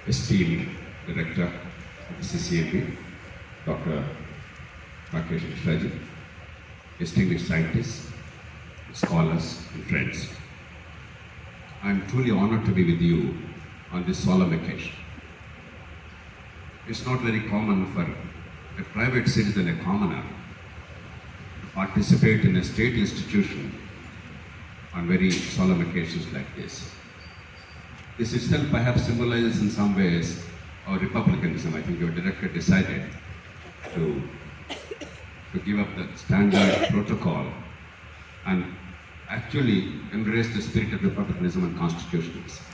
esteemed Director of the CCMB, Dr. Jayaprakash Narayan, distinguished scientists, scholars and friends. I am truly honored to be with you on this solemn occasion. It's not very common for a private citizen, a commoner, to participate in a state institution on very solemn occasions like this. This itself perhaps symbolizes in some ways our republicanism. I think your director decided to give up the standard protocol and actually embrace the spirit of republicanism and constitutionalism.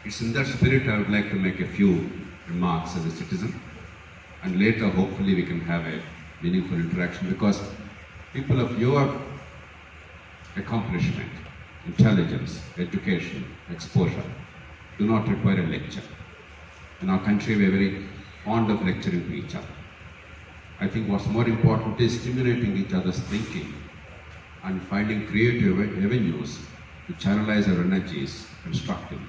It's in that spirit I would like to make a few remarks as a citizen, and later hopefully we can have a meaningful interaction, because people of your accomplishment, intelligence, education, exposure do not require a lecture. In our country we are very fond of lecturing to each other. I think what's more important is stimulating each other's thinking and finding creative avenues to channelize our energies constructively.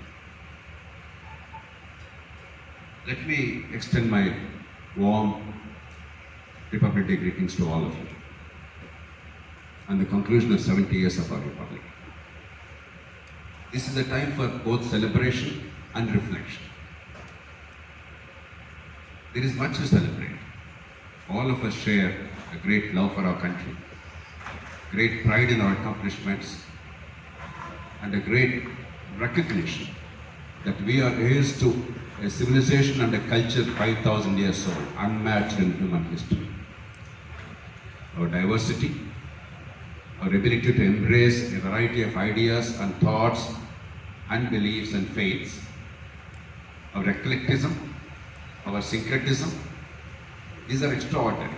Let me extend my warm Republic Day greetings to all of you and the conclusion of 70 years of our Republic. This is a time for both celebration and reflection. There is much to celebrate. All of us share a great love for our country, great pride in our accomplishments, and a great recognition that we are heirs to a civilization and a culture 5,000 years old, unmatched in human history. Our diversity, our ability to embrace a variety of ideas and thoughts and beliefs and faiths, our eclecticism, our syncretism, these are extraordinary.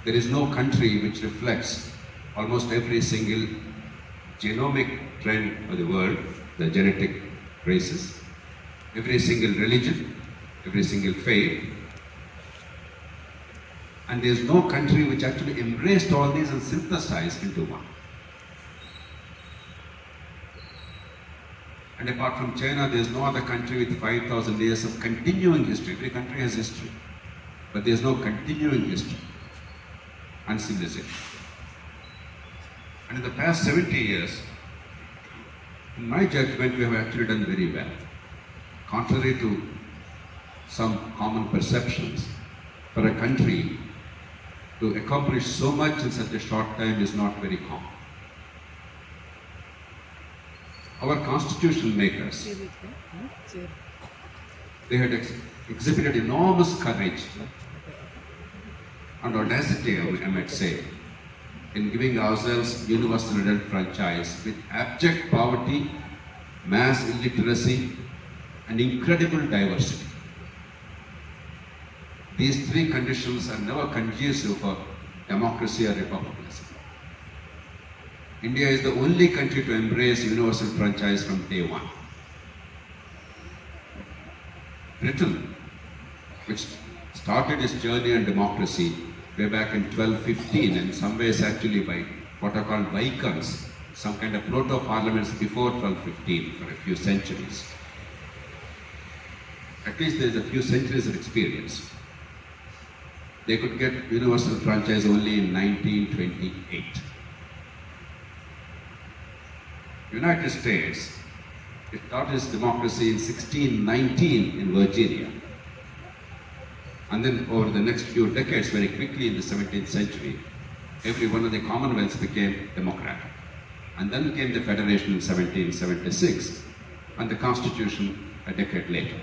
There is no country which reflects almost every single genomic trend of the world, the genetic races, every single religion, every single faith. And there is no country which actually embraced all these and synthesized into one. And apart from China, there is no other country with 5,000 years of continuing history. Every country has history, but there is no continuing history and civilization. And in the past 70 years, in my judgment, we have actually done very well. Contrary to some common perceptions, for a country to accomplish so much in such a short time is not very common. Our constitution makers, they had exhibited enormous courage and audacity, I might say, in giving ourselves universal adult franchise with abject poverty, mass illiteracy, and incredible diversity. These three conditions are never conducive for democracy or republicanism. India is the only country to embrace universal franchise from day one. Britain, which started its journey on democracy way back in 1215, and in some ways actually by what are called Vikings, some kind of proto-parliaments before 1215 for a few centuries. At least there is a few centuries of experience. They could get universal franchise only in 1928. United States, it started its democracy in 1619 in Virginia. And then over the next few decades, very quickly in the 17th century, every one of the commonwealths became democratic. And then came the Federation in 1776 and the Constitution a decade later.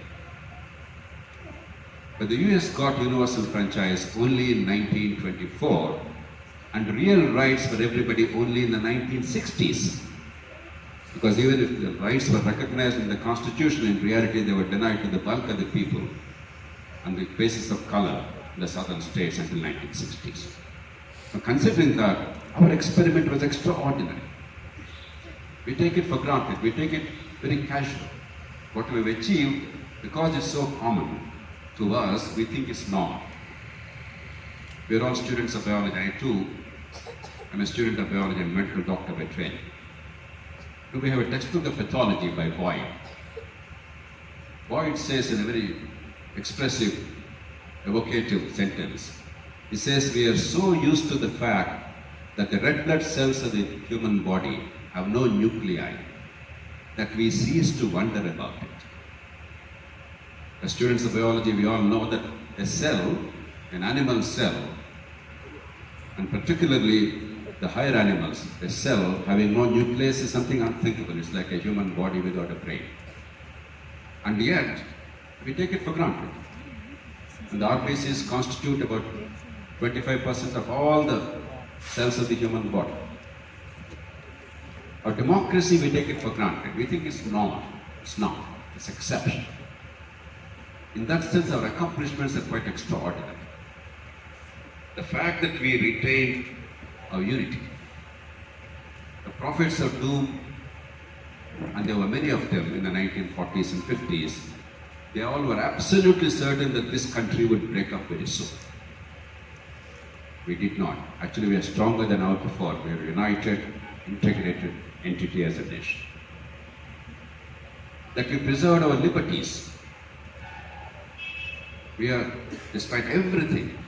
But the US got universal franchise only in 1924 and real rights for everybody only in the 1960s. Because even if the rights were recognized in the Constitution, in reality they were denied to the bulk of the people on the basis of color in the southern states until 1960s. So considering that, our experiment was extraordinary. We take it for granted, we take it very casual. What we've achieved, because it's so common to us, we think it's normal. We're all students of biology. I too am a student of biology and medical doctor by training. We have a textbook of pathology by Boyle. Boyd says in a very expressive, evocative sentence, he says, we are so used to the fact that the red blood cells of the human body have no nuclei that we cease to wonder about it. As students of biology, we all know that a cell, an animal cell, and particularly the higher animals, a cell having no nucleus is something unthinkable. It's like a human body without a brain. And yet, we take it for granted. And the RBCs constitute about 25% of all the cells of the human body. Our democracy, we take it for granted. We think it's normal. It's not. It's exception. In that sense, our accomplishments are quite extraordinary. The fact that we retained our unity. The prophets of doom, and there were many of them in the 1940s and 50s, they all were absolutely certain that this country would break up very soon. We did not. Actually, we are stronger than ever before. We are a united, integrated entity as a nation. That we preserved our liberties. We are, despite everything,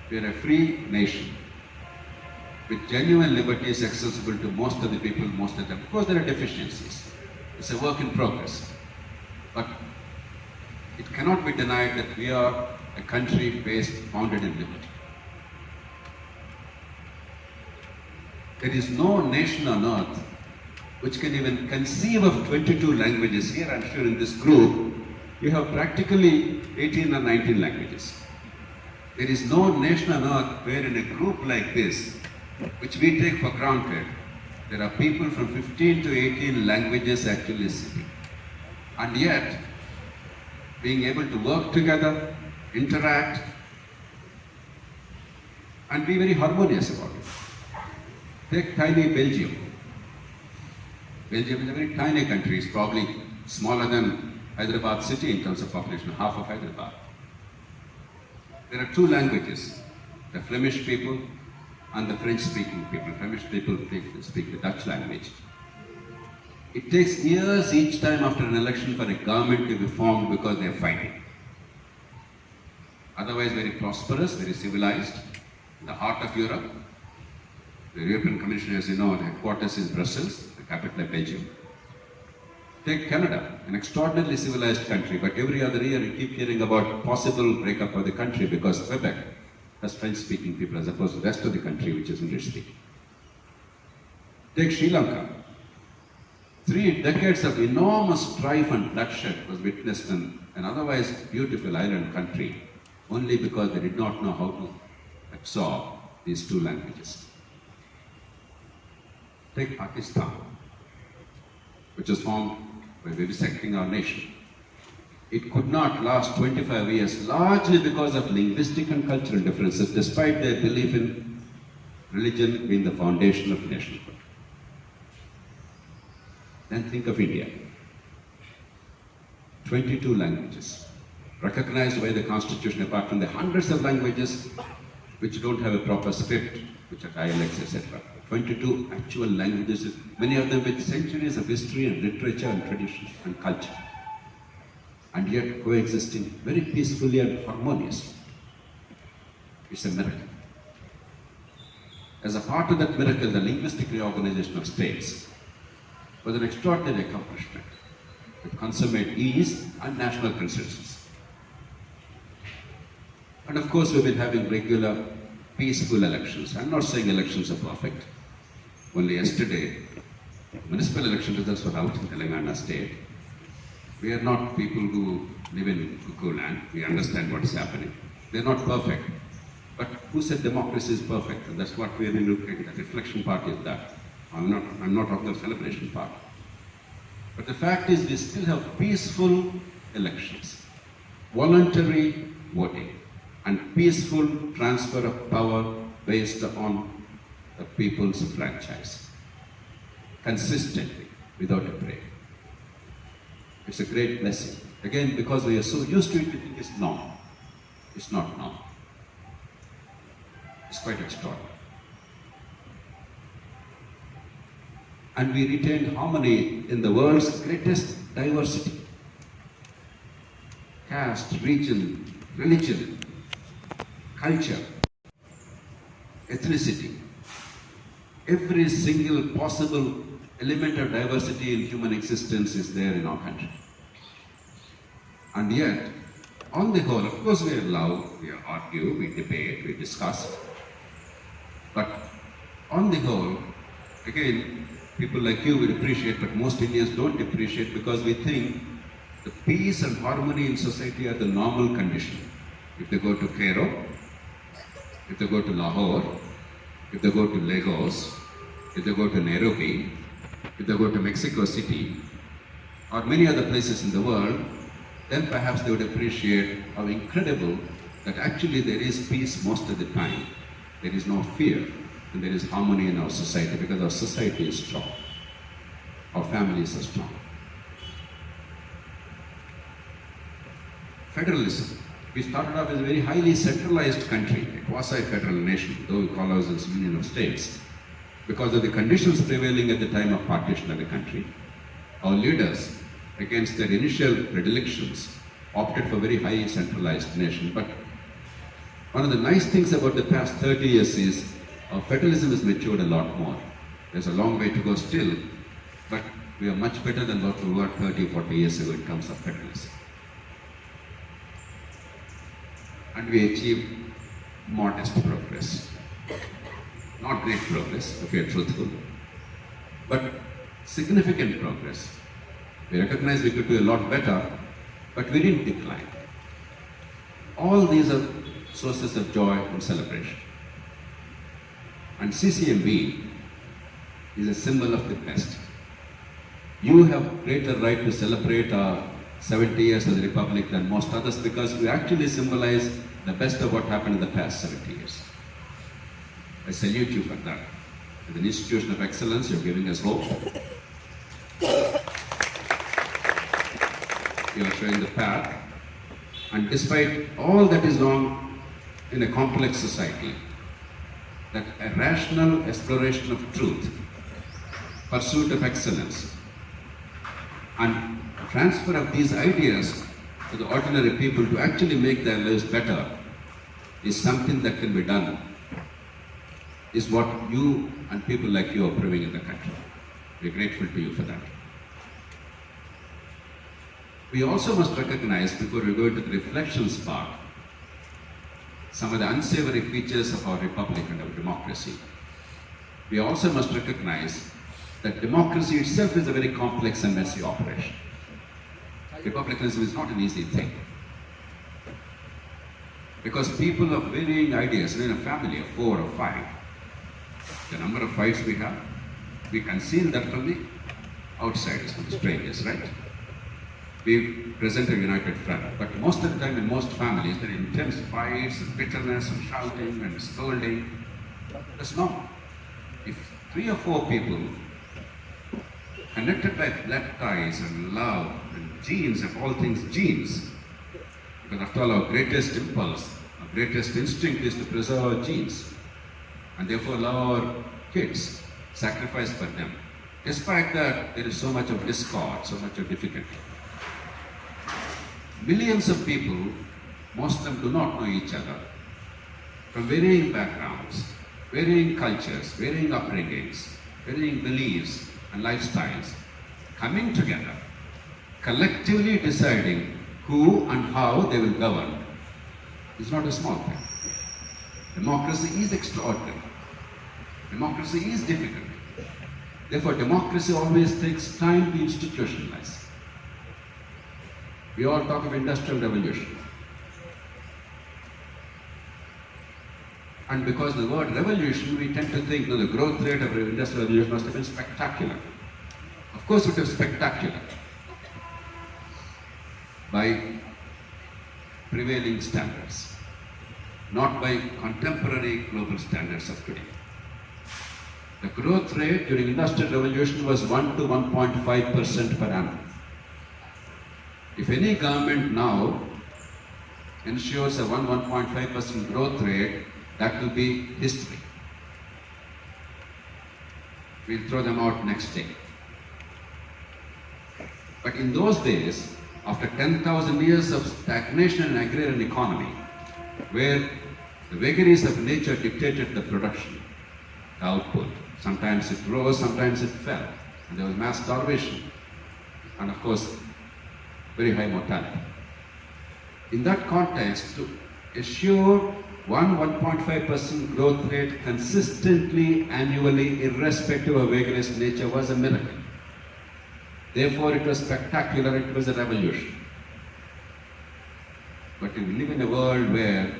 we are a free nation with genuine liberties accessible to most of the people, most of them. Of course, there are deficiencies. It's a work in progress. But it cannot be denied that we are a country founded in liberty. There is no nation on earth which can even conceive of 22 languages. Here, I'm sure in this group, you have practically 18 or 19 languages. There is no nation on earth where in a group like this, which we take for granted, there are people from 15 to 18 languages actually speaking. And yet, being able to work together, interact, and be very harmonious about it. Take tiny Belgium. Belgium is a very tiny country. It's probably smaller than Hyderabad city in terms of population, half of Hyderabad. There are two languages, the Flemish people and the French-speaking people. Flemish people speak the Dutch language. It takes years each time after an election for a government to be formed because they are fighting. Otherwise very prosperous, very civilized, in the heart of Europe. The European Commission, as you know, the headquarters is Brussels, the capital of Belgium. Take Canada, an extraordinarily civilized country, but every other year you keep hearing about possible breakup of the country because Quebec has French-speaking people as opposed to the rest of the country which is English-speaking. Take Sri Lanka. 3 decades of enormous strife and bloodshed was witnessed in an otherwise beautiful island country only because they did not know how to absorb these two languages. Take Pakistan, which was formed by vivisecting our nation. It could not last 25 years, largely because of linguistic and cultural differences, despite their belief in religion being the foundation of nationhood. Then think of India. 22 languages, recognized by the Constitution, apart from the hundreds of languages which don't have a proper script, which are dialects, etc. 22 actual languages, many of them with centuries of history and literature and tradition and culture, and yet coexisting very peacefully and harmoniously. It's a miracle. As a part of that miracle, the linguistic reorganization of states was an extraordinary accomplishment with consummate ease and national consensus. And of course, we've been having regular peaceful elections. I'm not saying elections are perfect. Only yesterday, municipal election results were out in Telangana state. We are not people who live in cuckoo land. We understand what is happening. They're not perfect. But who said democracy is perfect? And that's what we are looking at. The reflection part is that. I'm not talking of celebration part. But the fact is we still have peaceful elections, voluntary voting, and peaceful transfer of power based on the people's franchise, consistently, without a break. It's a great blessing. Again, because we are so used to it, we think it's normal. It's not normal. It's quite extraordinary. And we retained harmony in the world's greatest diversity. caste, region, religion, culture, ethnicity, every single possible element of diversity in human existence is there in our country. And yet, on the whole, of course we love, we argue, we debate, we discuss, but on the whole, again, people like you will appreciate, but most Indians don't appreciate because we think the peace and harmony in society are the normal condition. If they go to Cairo, if they go to Lahore, if they go to Lagos, if they go to Nairobi, if they go to Mexico City, or many other places in the world, then perhaps they would appreciate how incredible that actually there is peace most of the time. There is no fear, and there is harmony in our society because our society is strong. Our families are strong. Federalism. We started off as a very highly centralized country, a quasi-federal nation, though we call ourselves Union of States. Because of the conditions prevailing at the time of partition of the country, our leaders, against their initial predilections, opted for a very highly centralized nation. But one of the nice things about the past 30 years is our federalism has matured a lot more. There's a long way to go still, but we are much better than what we were 30, 40 years ago in terms of federalism. And we achieved modest progress. Not great progress, if we are truthful, but significant progress. We recognize we could do a lot better, but we didn't decline. All these are sources of joy and celebration. And CCMB is a symbol of the best. You have greater right to celebrate our 70 years of the Republic than most others because we actually symbolize the best of what happened in the past 70 years. I salute you for that. As an institution of excellence, you're giving us hope. You are showing the path. And despite all that is wrong in a complex society, that a rational exploration of truth, pursuit of excellence, and transfer of these ideas to the ordinary people to actually make their lives better is something that can be done, is what you and people like you are proving in the country. We're grateful to you for that. We also must recognize, before we go into the reflections part, some of the unsavory features of our republic and our democracy. We also must recognize that democracy itself is a very complex and messy operation. Republicanism is not an easy thing. Because people of varying ideas, in a family of 4 or 5, the number of fights we have, we conceal that from the outsiders, from the strangers, right? We present a united front, but most of the time in most families there are intense fights and bitterness and shouting and scolding. That's normal. If 3 or 4 people connected by blood ties and love and genes, of all things genes, because after all our greatest impulse, our greatest instinct is to preserve our genes, and therefore love our kids, sacrifice for them. Despite that, there is so much of discord, so much of difficulty. Millions of people, most of them do not know each other, from varying backgrounds, varying cultures, varying upbringings, varying beliefs and lifestyles, coming together, collectively deciding who and how they will govern is not a small thing. Democracy is extraordinary. Democracy is difficult. Therefore, democracy always takes time to institutionalize. We all talk of industrial revolution. And because the word revolution, we tend to think that the growth rate of industrial revolution must have been spectacular. Of course it was spectacular by prevailing standards, not by contemporary global standards of today. The growth rate during industrial revolution was 1 to 1.5% per annum. If any government now ensures a 1.5% growth rate, that will be history. We'll throw them out next day. But in those days, After 10,000 years of stagnation in agrarian economy, where the vagaries of nature dictated the production, the output, sometimes it rose, sometimes it fell, and there was mass starvation, and of course, very high mortality. In that context, to assure 1.5% growth rate consistently, annually, irrespective of vigorous nature was a miracle. Therefore, it was spectacular, it was a revolution. But we live in a world where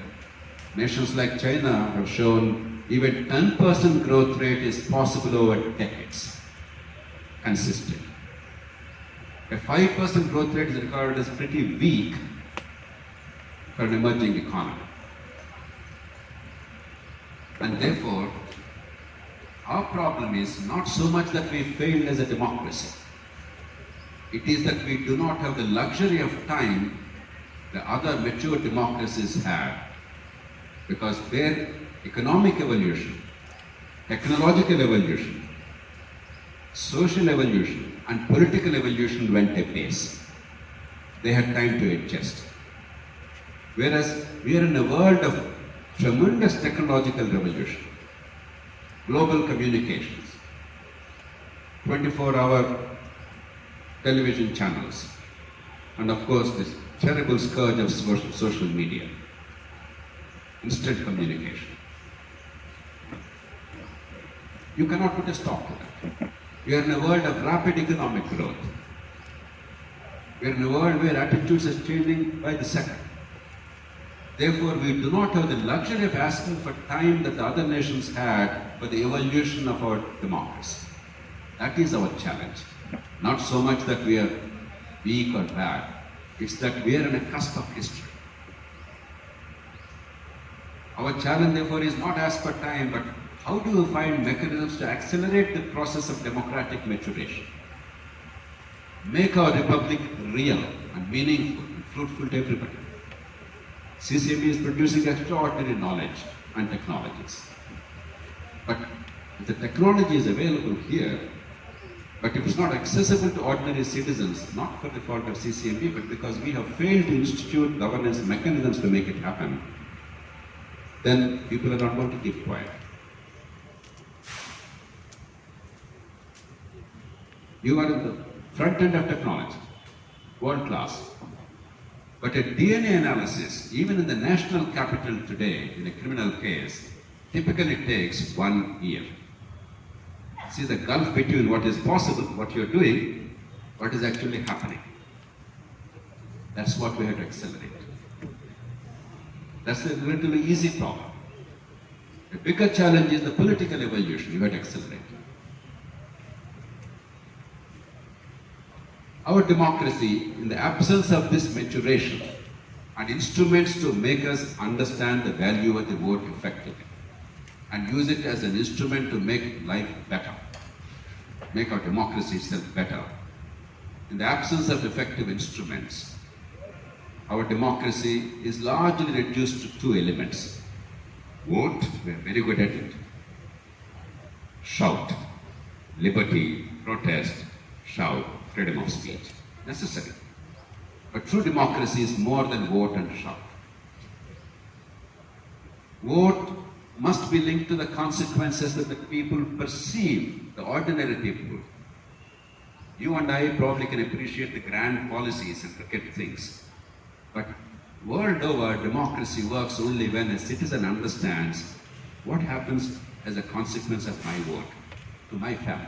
nations like China have shown even 10% growth rate is possible over decades, consistent. A 5% growth rate is regarded as pretty weak for an emerging economy. And therefore, our problem is not so much that we failed as a democracy. It is that we do not have the luxury of time the other mature democracies have, because their economic evolution, technological evolution, social evolution, and political evolution went apace. They had time to adjust. Whereas we are in a world of tremendous technological revolution, global communications, 24-hour television channels, and of course this terrible scourge of social media, instant communication. You cannot put a stop to that. We are in a world of rapid economic growth. We are in a world where attitudes are changing by the second. Therefore, we do not have the luxury of asking for time that the other nations had for the evolution of our democracy. That is our challenge. Not so much that we are weak or bad. It's that we are on a cusp of history. Our challenge, therefore, is not ask for time, but how do you find mechanisms to accelerate the process of democratic maturation? Make our republic real and meaningful and fruitful to everybody. CCMB is producing extraordinary knowledge and technologies. But if the technology is available here, but if it's not accessible to ordinary citizens, not for the fault of CCMB, but because we have failed to institute governance mechanisms to make it happen, then people are not going to keep quiet. You are in the front end of technology, world class. But a DNA analysis, even in the national capital today, in a criminal case, typically takes 1 year. See the gulf between what is possible, what you're doing, what is actually happening. That's what we have to accelerate. That's a relatively easy problem. The bigger challenge is the political evolution you have to accelerate. Our democracy, in the absence of this maturation and instruments to make us understand the value of the vote effectively and use it as an instrument to make life better, make our democracy itself better. In the absence of effective instruments, our democracy is largely reduced to two elements. Vote, we are very good at it. Shout, liberty, protest, shout, freedom of speech, necessary. But true democracy is more than vote and shout. Vote must be linked to the consequences that the people perceive, the ordinary people. You and I probably can appreciate the grand policies and cricket things. But world over, democracy works only when a citizen understands what happens as a consequence of my vote to my family.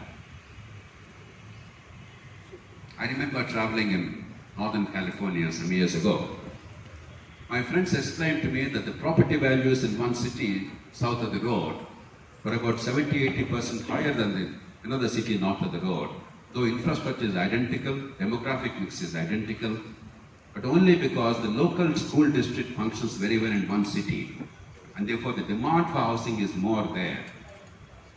I remember traveling in Northern California some years ago. My friends explained to me that the property values in one city south of the road were about 70–80% higher than another city north of the road, though infrastructure is identical, demographic mix is identical, but only because the local school district functions very well in one city, and therefore the demand for housing is more there,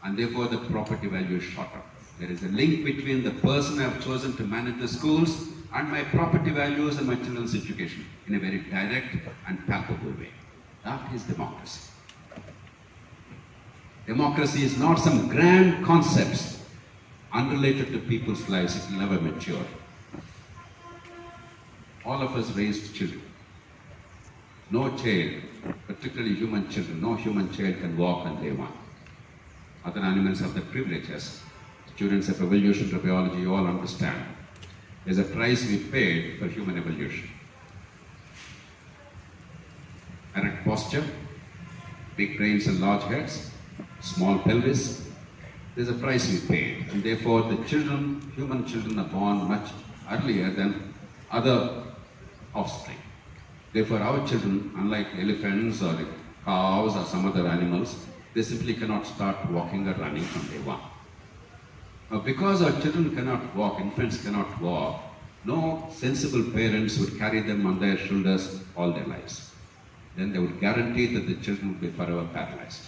and therefore the property value is shorter. There is a link between the person I have chosen to manage the schools and my property values and my children's education in a very direct and palpable way. That is democracy. Democracy is not some grand concepts unrelated to people's lives. It will never mature. all of us raised children. No child, particularly human children, no human child can walk on day one. Other animals have the privileges. Students of evolutionary biology, you all understand. There's a price we paid for human evolution. Erect posture, big brains and large heads, small pelvis. There's a price we paid. And therefore the children, human children, are born much earlier than other offspring. Therefore our children, unlike elephants or cows or some other animals, they simply cannot start walking or running from day one. Now, because our children cannot walk, infants cannot walk, no sensible parents would carry them on their shoulders all their lives. Then they would guarantee that the children would be forever paralyzed.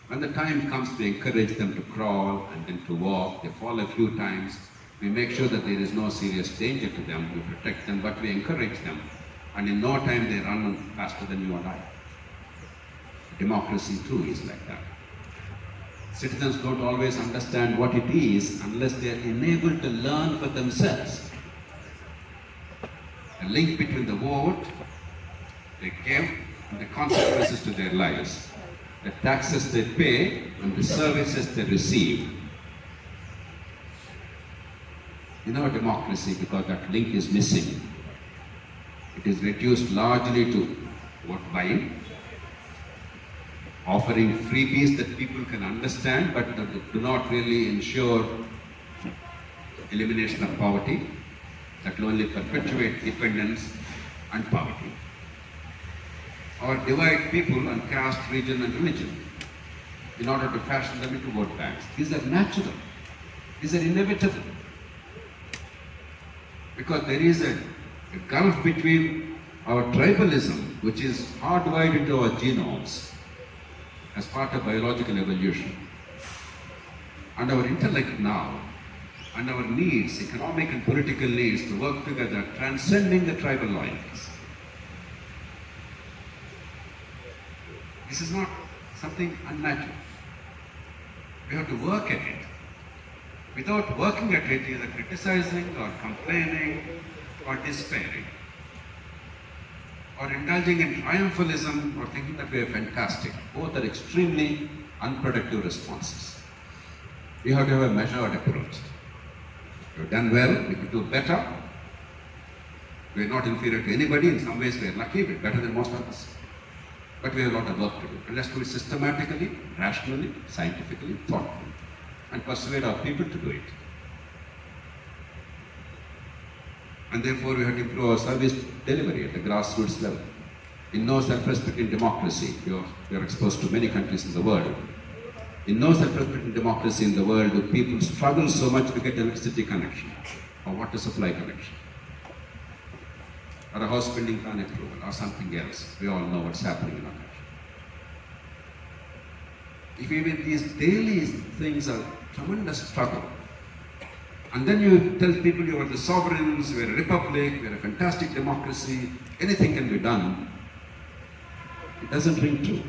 When the time comes, we encourage them to crawl and then to walk. They fall a few times. We make sure that there is no serious danger to them. We protect them, but we encourage them. And in no time they run faster than you and I. Democracy too is like that. Citizens don't always understand what it is unless they are enabled to learn for themselves. A link between the vote they give and the consequences to their lives. The taxes they pay and the services they receive. In our democracy, because that link is missing, it is reduced largely to vote buying, offering freebies that people can understand but that do not really ensure elimination of poverty, that will only perpetuate dependence and poverty, or divide people on caste, region and religion in order to fashion them into vote banks. These are natural. These are inevitable. Because there is a gulf between our tribalism, which is hardwired into our genomes as part of biological evolution, and our intellect now, and our needs, economic and political needs, to work together, transcending the tribal loyalties. This is not something unnatural. We have to work at it. Without working at it, either criticizing or complaining or despairing, or indulging in triumphalism or thinking that we are fantastic. Both are extremely unproductive responses. We have to have a measured approach. We have done well, we could do better. We are not inferior to anybody. In some ways we are lucky, we are better than most of us. But we have a lot of work to do. And let's do it systematically, rationally, scientifically, thoughtfully, and persuade our people to do it. And therefore we have to improve our service delivery at the grassroots level. In no self-respecting democracy, you are exposed to many countries in the world. In no self-respecting democracy in the world do people struggle so much to get electricity connection or water supply connection, or a house building plan approval, or something else. We all know what's happening in our country. If even these daily things are tremendous struggle, and then you tell people you are the sovereigns, we are a republic, we are a fantastic democracy, anything can be done, it doesn't ring true.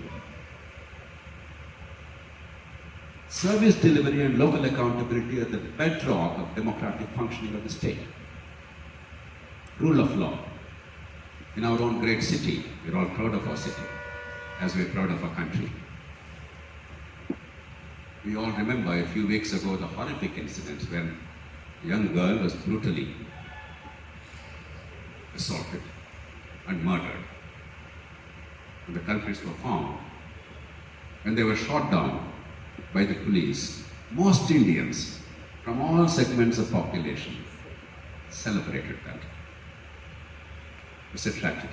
Service delivery and local accountability are the bedrock of democratic functioning of the state. Rule of law. In our own great city, we're all proud of our city, as we're proud of our country. We all remember a few weeks ago the horrific incident when a young girl was brutally assaulted and murdered. And the culprits were found. When they were shot down by the police, most Indians from all segments of population celebrated that. It's a tragedy.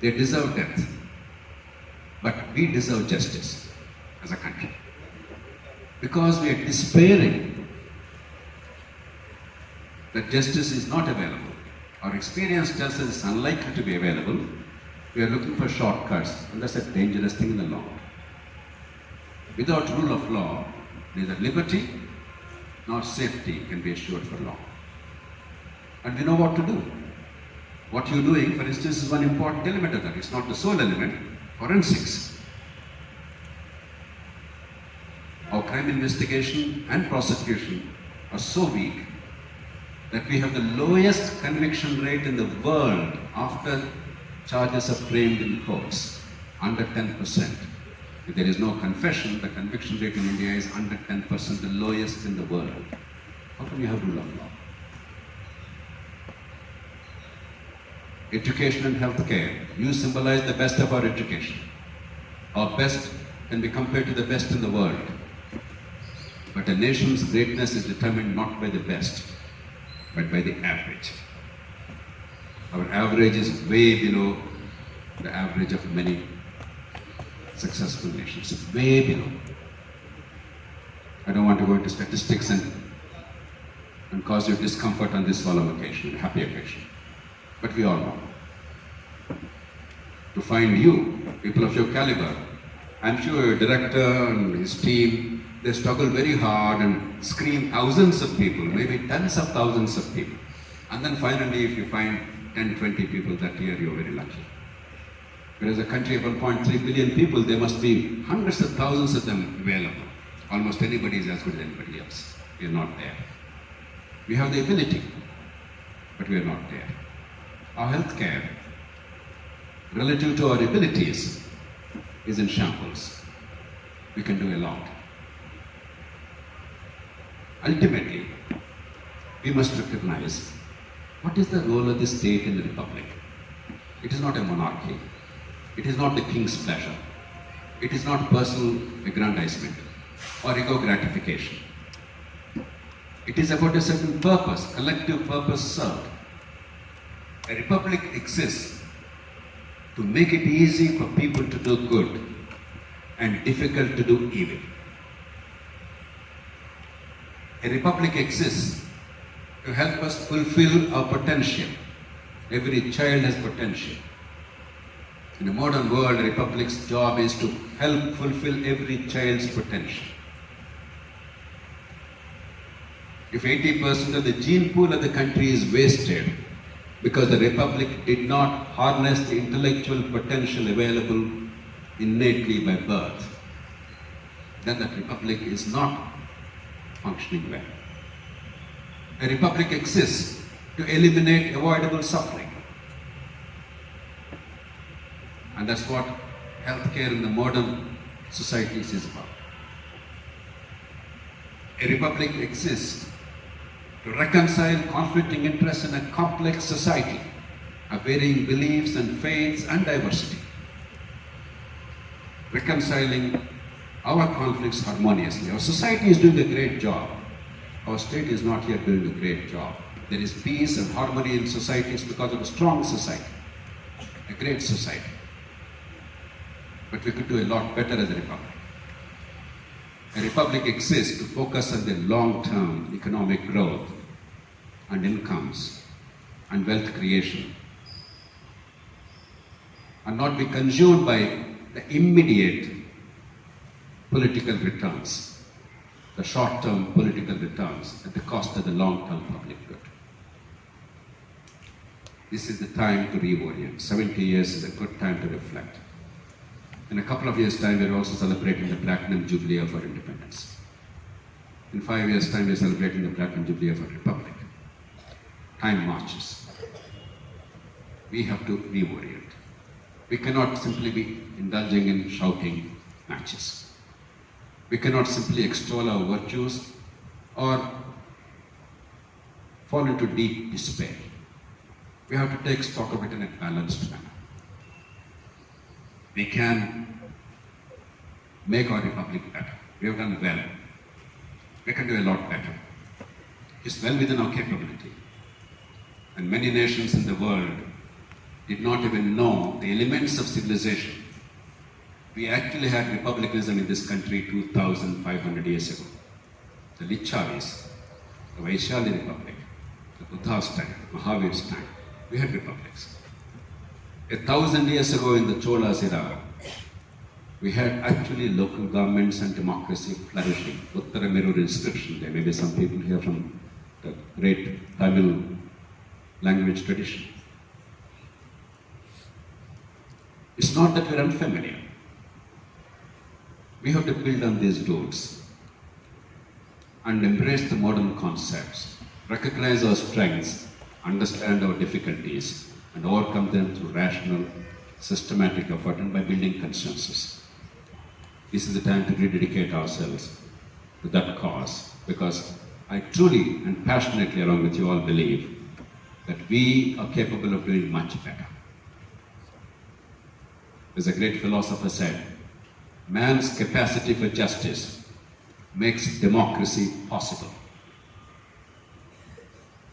They deserve death, but we deserve justice as a country. Because we are despairing that justice is not available. Our experience tells us it's unlikely to be available. We are looking for shortcuts, and that's a dangerous thing in the long run. Without rule of law, neither liberty nor safety can be assured for long. And we know what to do. What you're doing, for instance, is one important element of that. It's not the sole element. Forensics. Our crime investigation and prosecution are so weak that we have the lowest conviction rate in the world after charges are framed in courts, under 10%. If there is no confession, the conviction rate in India is under 10%, the lowest in the world. How can you have rule of law? Education and healthcare. You symbolize the best of our education. Our best can be compared to the best in the world. But a nation's greatness is determined not by the best, but by the average. Our average is way below the average of many successful nations, way below. I don't want to go into statistics and cause you discomfort on this solemn occasion, a happy occasion. But we all know. To find you, people of your caliber, I'm sure your director and his team, they struggle very hard and screen thousands of people, maybe tens of thousands of people. And then finally, if you find 10, 20 people that year, you're very lucky. Whereas a country of 1.3 billion people, there must be hundreds of thousands of them available. Almost anybody is as good as anybody else. We are not there. We have the ability, but we are not there. Our healthcare, relative to our abilities, is in shambles. We can do a lot. Ultimately, we must recognize what is the role of the state in the republic. It is not a monarchy. It is not the king's pleasure. It is not personal aggrandizement or ego gratification. It is about a certain purpose, collective purpose served. A republic exists to make it easy for people to do good and difficult to do evil. A republic exists to help us fulfill our potential. Every child has potential. In a modern world, a republic's job is to help fulfill every child's potential. If 80% of the gene pool of the country is wasted because the republic did not harness the intellectual potential available innately by birth, then that republic is not functioning well. A republic exists to eliminate avoidable suffering. And that's what healthcare in the modern societies is about. A republic exists to reconcile conflicting interests in a complex society of varying beliefs and faiths and diversity. Reconciling our conflicts harmoniously. Our society is doing a great job. Our state is not yet doing a great job. There is peace and harmony in societies because of a strong society, a great society. But we could do a lot better as a republic. A republic exists to focus on the long-term economic growth and incomes and wealth creation, and not be consumed by the immediate political returns, the short-term political returns at the cost of the long-term public good. This is the time to reorient. 70 years is a good time to reflect. In a couple of years' time, we're also celebrating the Platinum Jubilee of our independence. In 5 years' time, we're celebrating the Platinum Jubilee of our republic. Time marches. We have to reorient. We cannot simply be indulging in shouting matches. We cannot simply extol our virtues or fall into deep despair. We have to take stock of it in a balanced manner. We can make our republic better. We have done well. We can do a lot better. It's well within our capability. And many nations in the world did not even know the elements of civilization. We actually had republicanism in this country 2,500 years ago. The Lichavis, the Vaishali Republic, the Buddha's time, Mahavir's time, we had republics. 1,000 years ago in the Cholas era, we had actually local governments and democracy flourishing. Uttaramerur inscription, there may be some people here from the great Tamil language tradition. It's not that we're unfamiliar. We have to build on these roots and embrace the modern concepts, recognize our strengths, understand our difficulties, and overcome them through rational, systematic effort and by building consensus. This is the time to rededicate ourselves to that cause, because I truly and passionately, along with you all, believe that we are capable of doing much better. As a great philosopher said, man's capacity for justice makes democracy possible.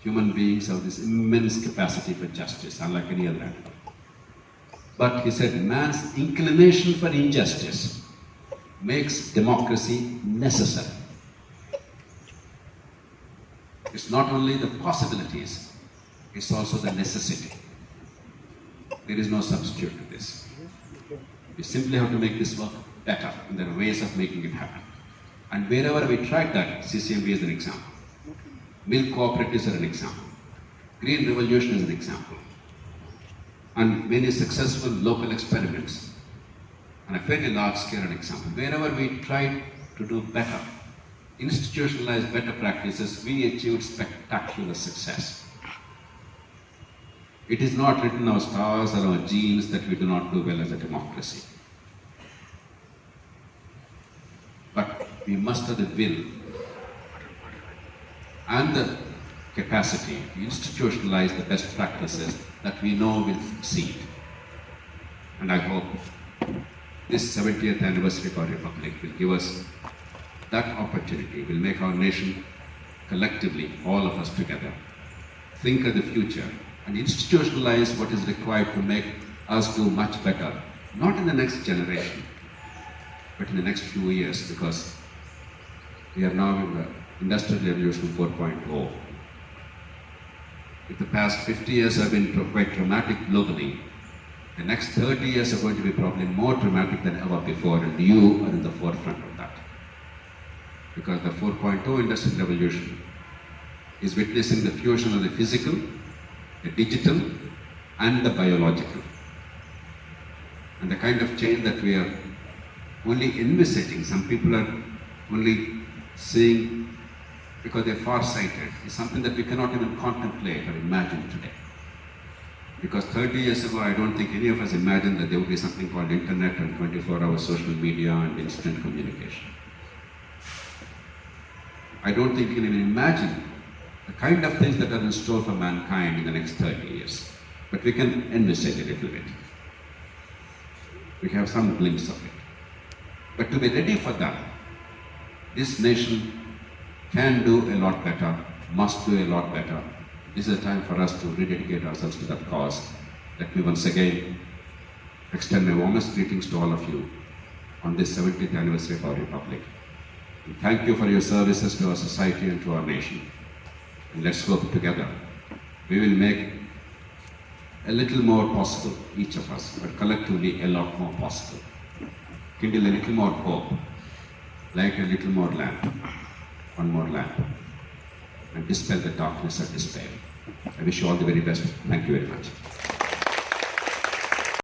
Human beings have this immense capacity for justice, unlike any other animal. But he said, man's inclination for injustice makes democracy necessary. It's not only the possibilities, it's also the necessity. There is no substitute to this. We simply have to make this work better, and there are ways of making it happen. And wherever we tried that, CCMB is an example. Milk cooperatives are an example. Green Revolution is an example. And many successful local experiments, on a fairly large scale, an example. Wherever we tried to do better, institutionalize better practices, we achieved spectacular success. It is not written in our stars or our genes that we do not do well as a democracy. But we must have the will and the capacity to institutionalize the best practices that we know will succeed. And I hope this 70th anniversary of our Republic will give us that opportunity, will make our nation collectively, all of us together, think of the future and institutionalize what is required to make us do much better, not in the next generation, but in the next few years, because we are now in the Industrial Revolution 4.0. If the past 50 years have been quite dramatic globally, the next 30 years are going to be probably more dramatic than ever before, and you are in the forefront of that. Because the 4.0 Industrial Revolution is witnessing the fusion of the physical, the digital, and the biological. And the kind of change that we are only envisaging, some people are only seeing because they're far-sighted, is something that we cannot even contemplate or imagine today. Because 30 years ago, I don't think any of us imagined that there would be something called internet and 24-hour social media and instant communication. I don't think you can even imagine the kind of things that are in store for mankind in the next 30 years. But we can envisage a little bit. We have some glimpse of it. But to be ready for that, this nation can do a lot better, must do a lot better. This is a time for us to rededicate ourselves to that cause. Let me once again extend my warmest greetings to all of you on this 70th anniversary of our Republic. And thank you for your services to our society and to our nation. And let's hope together we will make a little more possible, each of us, but collectively a lot more possible. Kindle a little more hope, light a little more lamp, one more lamp, and dispel the darkness of despair. I wish you all the very best. Thank you very much.